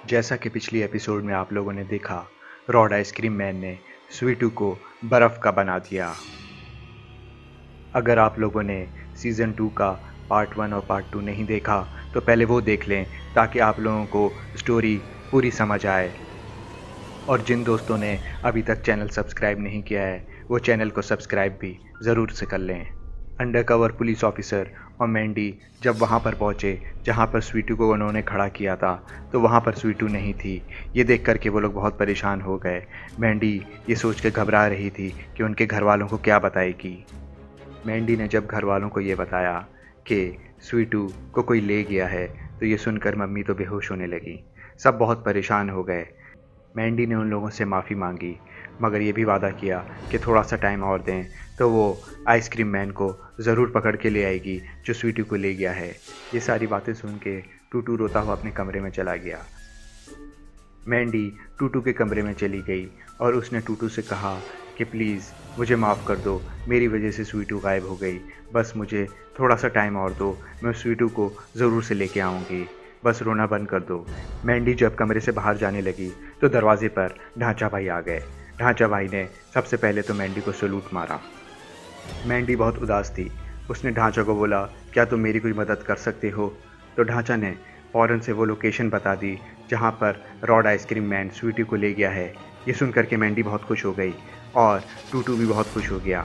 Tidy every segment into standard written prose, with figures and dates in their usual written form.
जैसा कि पिछली एपिसोड में आप लोगों ने देखा, रॉड आइसक्रीम मैन ने स्वीटू को बर्फ़ का बना दिया। अगर आप लोगों ने सीज़न 2 का पार्ट 1 और पार्ट 2 नहीं देखा, तो पहले वो देख लें ताकि आप लोगों को स्टोरी पूरी समझ आए। और जिन दोस्तों ने अभी तक चैनल सब्सक्राइब नहीं किया है, वो चैनल को सब्सक्राइब भी ज़रूर से कर लें। अंडरकवर पुलिस ऑफिसर और मैंडी जब वहाँ पर पहुँचे जहाँ पर स्वीटू को उन्होंने खड़ा किया था, तो वहाँ पर स्वीटू नहीं थी। ये देख कर के वो लोग बहुत परेशान हो गए। मैंडी ये सोच के घबरा रही थी कि उनके घर वालों को क्या बताएगी। मैंडी ने जब घर वालों को ये बताया कि स्वीटू को कोई ले गया है, तो ये सुनकर मम्मी तो बेहोश होने लगी। सब बहुत परेशान हो गए। मैंडी ने उन लोगों से माफ़ी मांगी, मगर ये भी वादा किया कि थोड़ा सा टाइम और दें तो वो आइसक्रीम मैन को ज़रूर पकड़ के ले आएगी जो स्वीटू को ले गया है। ये सारी बातें सुन के टूटू रोता हुआ अपने कमरे में चला गया। मैंडी टूटू के कमरे में चली गई और उसने टूटू से कहा कि प्लीज़ मुझे माफ़ कर दो, मेरी वजह से स्वीटू गायब हो गई। बस मुझे थोड़ा सा टाइम और दो, मैं स्वीटू को ज़रूर से लेके आऊँगी। बस रोना बंद कर दो। मैंडी जब कमरे से बाहर जाने लगी तो दरवाजे पर ढांचा भाई आ गए। ढांचा भाई ने सबसे पहले तो मैंडी को सैल्यूट मारा। मैंडी बहुत उदास थी। उसने ढांचा को बोला, क्या तुम मेरी कोई मदद कर सकते हो? तो ढांचा ने फ़ौरन से वो लोकेशन बता दी जहाँ पर रॉड आइसक्रीम मैन स्वीटी को ले गया है। ये सुन कर के मैंडी बहुत खुश हो गई और टूटू भी बहुत खुश हो गया।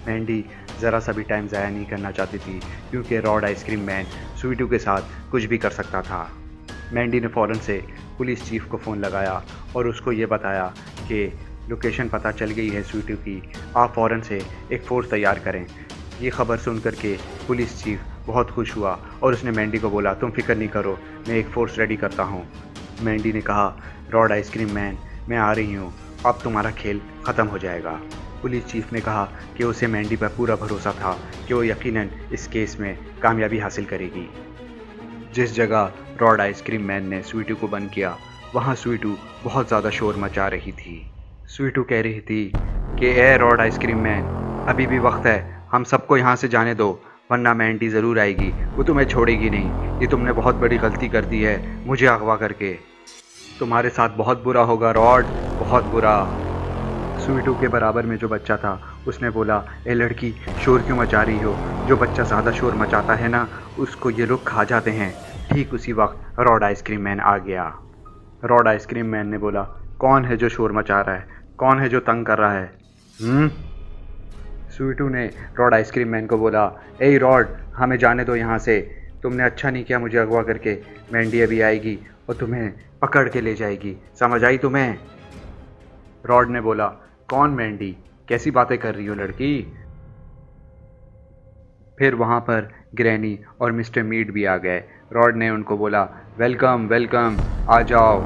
मैंडी ज़रा सा भी टाइम ज़ाया नहीं करना चाहती थी क्योंकि रॉड आइसक्रीम मैन स्वीटू के साथ कुछ भी कर सकता था। मैंडी ने फ़ौरन से पुलिस चीफ को फ़ोन लगाया और उसको ये बताया कि लोकेशन पता चल गई है स्वीटू की, आप फ़ौरन से एक फ़ोर्स तैयार करें। ये खबर सुन कर के पुलिस चीफ बहुत खुश हुआ और उसने मैंडी को बोला, तुम फिक्र नहीं करो, मैं एक फ़ोर्स रेडी करता हूँ। मैंडी ने कहा, रॉड आइसक्रीम मैन मैं आ रही हूँ, अब तुम्हारा खेल ख़त्म हो जाएगा। पुलिस चीफ ने कहा कि उसे मैंडी पर पूरा भरोसा था कि वो यकीनन इस केस में कामयाबी हासिल करेगी। जिस जगह रॉड आइसक्रीम मैन ने स्वीटू को बंद किया, वहाँ स्वीटू बहुत ज़्यादा शोर मचा रही थी। स्वीटू कह रही थी कि ए रॉड आइसक्रीम मैन, अभी भी वक्त है, हम सबको यहाँ से जाने दो, वरना मैंडी ज़रूर आएगी, वो तुम्हें छोड़ेगी नहीं। ये तुमने बहुत बड़ी गलती कर दी है मुझे अगवा करके। तुम्हारे साथ बहुत बुरा होगा रॉड, बहुत बुरा। स्वीटू के बराबर में जो बच्चा था उसने बोला, ए लड़की शोर क्यों मचा रही हो? जो बच्चा ज़्यादा शोर मचाता है ना, उसको ये लोग खा जाते हैं। ठीक उसी वक्त रॉड आइसक्रीम मैन आ गया। रॉड आइसक्रीम मैन ने बोला, कौन है जो शोर मचा रहा है? कौन है जो तंग कर रहा है? स्वीटू ने रॉड आइसक्रीम मैन को बोला, ए रॉड, हमें जाने दो यहाँ से, तुमने अच्छा नहीं किया मुझे अगवा करके। मैंडी अभी आएगी और तुम्हें पकड़ के ले जाएगी, समझ आई तुम्हें? रॉड ने बोला, कौन मैंडी? कैसी बातें कर रही हो लड़की? फिर वहाँ पर ग्रैनी और मिस्टर मीट भी आ गए। रॉड ने उनको बोला, वेलकम वेलकम, आ जाओ,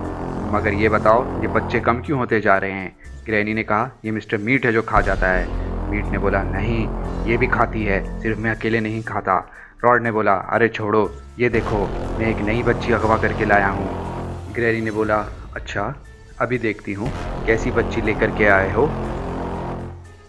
मगर ये बताओ ये बच्चे कम क्यों होते जा रहे हैं? ग्रैनी ने कहा, ये मिस्टर मीट है जो खा जाता है। मीट ने बोला, नहीं, ये भी खाती है, सिर्फ मैं अकेले नहीं खाता। रॉड ने बोला, अरे छोड़ो, ये देखो मैं एक नई बच्ची अगवा करके लाया हूँ। ग्रैनी ने बोला, अच्छा, अभी देखती हूँ कैसी बच्ची लेकर के आए हो।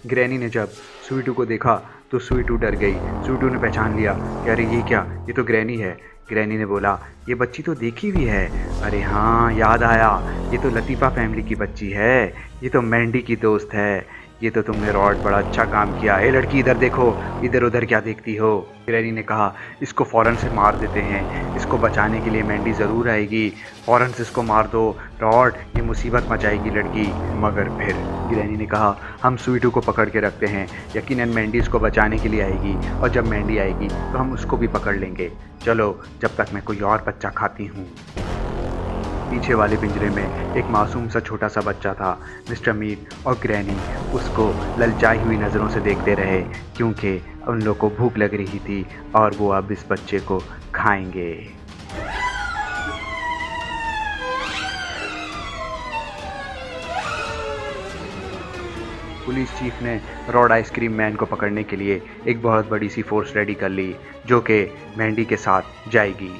ग्रैनी ने जब स्वीटू को देखा तो स्वीटू डर गई। स्वीटू ने पहचान लिया कि अरे ये क्या, ये तो ग्रैनी है। ग्रैनी ने बोला, ये बच्ची तो देखी हुई है। अरे हाँ, याद आया, ये तो लतीफ़ा फैमिली की बच्ची है, ये तो मैंडी की दोस्त है। ये तो तुमने रॉड बड़ा अच्छा काम किया। ए लड़की, इधर देखो, इधर उधर क्या देखती हो? ग्रैनी ने कहा, इसको फ़ौरन से मार देते हैं, इसको बचाने के लिए मैंडी ज़रूर आएगी, फ़ौरन से इसको मार दो। रॉड, ये मुसीबत मचाएगी लड़की। मगर फिर ग्रैनी ने कहा, हम स्वीटू को पकड़ के रखते हैं, यकीनन मैंडी इसको बचाने के लिए आएगी, और जब मैंडी आएगी तो हम उसको भी पकड़ लेंगे। चलो, जब तक मैं कोई और बच्चा खाती हूँ। पीछे वाले पिंजरे में एक मासूम सा छोटा सा बच्चा था। मिस्टर मीट और ग्रैनी उसको ललचाई हुई नज़रों से देखते रहे क्योंकि उन लोग को भूख लग रही थी और वो अब इस बच्चे को खाएंगे। पुलिस चीफ ने रॉड आइसक्रीम मैन को पकड़ने के लिए एक बहुत बड़ी सी फोर्स रेडी कर ली जो कि मैंडी के साथ जाएगी।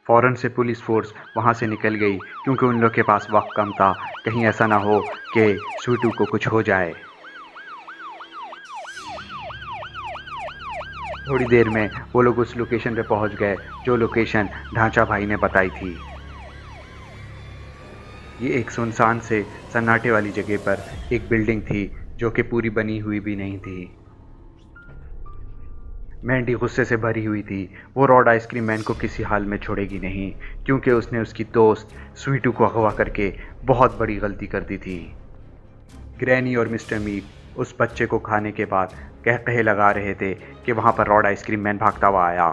फ़ौरन से पुलिस फोर्स वहाँ से निकल गई क्योंकि उन लोग के पास वक्त कम था, कहीं ऐसा ना हो कि स्वीटू को कुछ हो जाए। थोड़ी देर में वो लोग उस लोकेशन पे पहुंच गए जो लोकेशन ढांचा भाई ने बताई थी। ये एक सुनसान से सन्नाटे वाली जगह पर एक बिल्डिंग थी जो कि पूरी बनी हुई भी नहीं थी। मैंडी गुस्से से भरी हुई थी। वो रॉड आइसक्रीम मैन को किसी हाल में छोड़ेगी नहीं, क्योंकि उसने उसकी दोस्त स्वीटू को अगवा करके बहुत बड़ी गलती कर दी थी। ग्रैनी और मिस्टर मीट उस बच्चे को खाने के बाद कह लगा रहे थे कि वहां पर रॉड आइसक्रीम मैन भागता हुआ आया।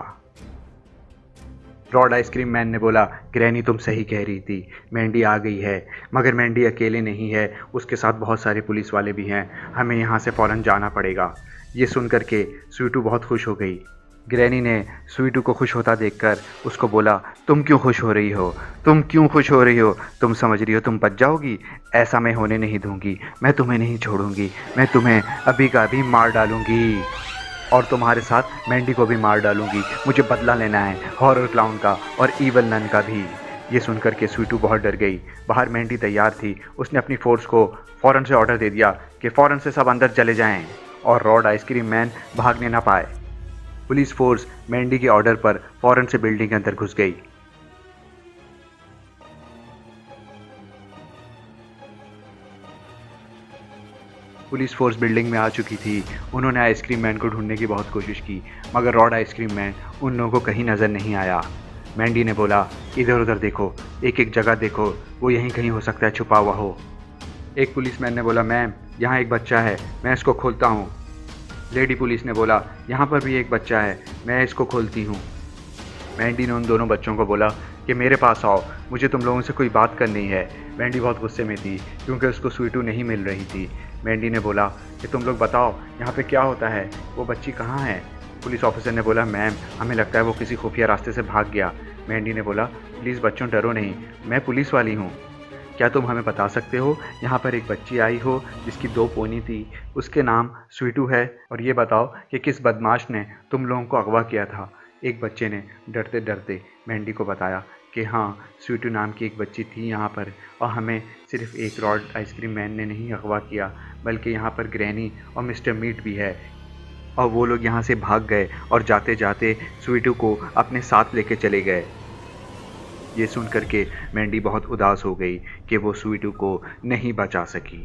रॉड आइसक्रीम मैन ने बोला, ग्रैनी तुम सही कह रही थी, मैंडी आ गई है। मगर मैंडी अकेले नहीं है, उसके साथ बहुत सारे पुलिस वाले भी हैं। हमें यहाँ से फ़ौरन जाना पड़ेगा। ये सुन कर के स्वीटू बहुत खुश हो गई। ग्रैनी ने स्वीटू को खुश होता देखकर उसको बोला, तुम क्यों खुश हो रही हो? तुम क्यों खुश हो रही हो? तुम समझ रही हो तुम बच जाओगी? ऐसा मैं होने नहीं दूंगी। मैं तुम्हें नहीं छोड़ूंगी। मैं तुम्हें अभी का अभी मार डालूंगी और तुम्हारे साथ मैंडी को भी मार डालूंगी। मुझे बदला लेना है हॉरर क्लाउन का और ईवल नन का भी। ये सुनकर के स्वीटू बहुत डर गई। बाहर मैंडी तैयार थी। उसने अपनी फोर्स को फ़ौरन से ऑर्डर दे दिया कि फ़ौरन से सब अंदर चले जाएं और रॉड आइसक्रीम मैन भागने ना पाए। पुलिस फोर्स मैंडी के ऑर्डर पर फ़ौरन से बिल्डिंग के अंदर घुस गई। पुलिस फोर्स बिल्डिंग में आ चुकी थी। उन्होंने आइसक्रीम मैन को ढूंढने की बहुत कोशिश की, मगर रॉड आइसक्रीम मैन उन लोगों को कहीं नज़र नहीं आया। मैंडी ने बोला, इधर उधर देखो, एक एक जगह देखो, वो यहीं कहीं हो सकता है छुपा हुआ हो। एक पुलिसमैन ने बोला, मैम यहाँ एक बच्चा है, मैं इसको खोलता हूँ। लेडी पुलिस ने बोला, यहाँ पर भी एक बच्चा है, मैं इसको खोलती हूँ। मैंडी ने उन दोनों बच्चों को बोला कि मेरे पास आओ, मुझे तुम लोगों से कोई बात करनी है। मैंडी बहुत गुस्से में थी क्योंकि उसको स्वीटू नहीं मिल रही थी। मैंडी ने बोला कि तुम लोग बताओ यहाँ पे क्या होता है, वो बच्ची कहाँ है? पुलिस ऑफिसर ने बोला, मैम हमें लगता है वो किसी खुफिया रास्ते से भाग गया। मैंडी ने बोला, प्लीज़ बच्चों डरो नहीं, मैं पुलिस वाली हूँ। क्या तुम हमें बता सकते हो यहाँ पर एक बच्ची आई हो जिसकी 2 पोनी थी, उसके नाम स्वीटू है, और ये बताओ कि किस बदमाश ने तुम लोगों को अगवा किया था? एक बच्चे ने डरते डरते मैंडी को बताया कि हाँ, स्वीटू नाम की एक बच्ची थी यहाँ पर, और हमें सिर्फ एक रॉड आइसक्रीम मैन ने नहीं अगवा किया, बल्कि यहाँ पर ग्रैनी और मिस्टर मीट भी है। और वो लोग यहाँ से भाग गए और जाते जाते स्वीटू को अपने साथ लेके चले गए। ये सुन कर के मैंडी बहुत उदास हो गई कि वो स्वीटू को नहीं बचा सकी।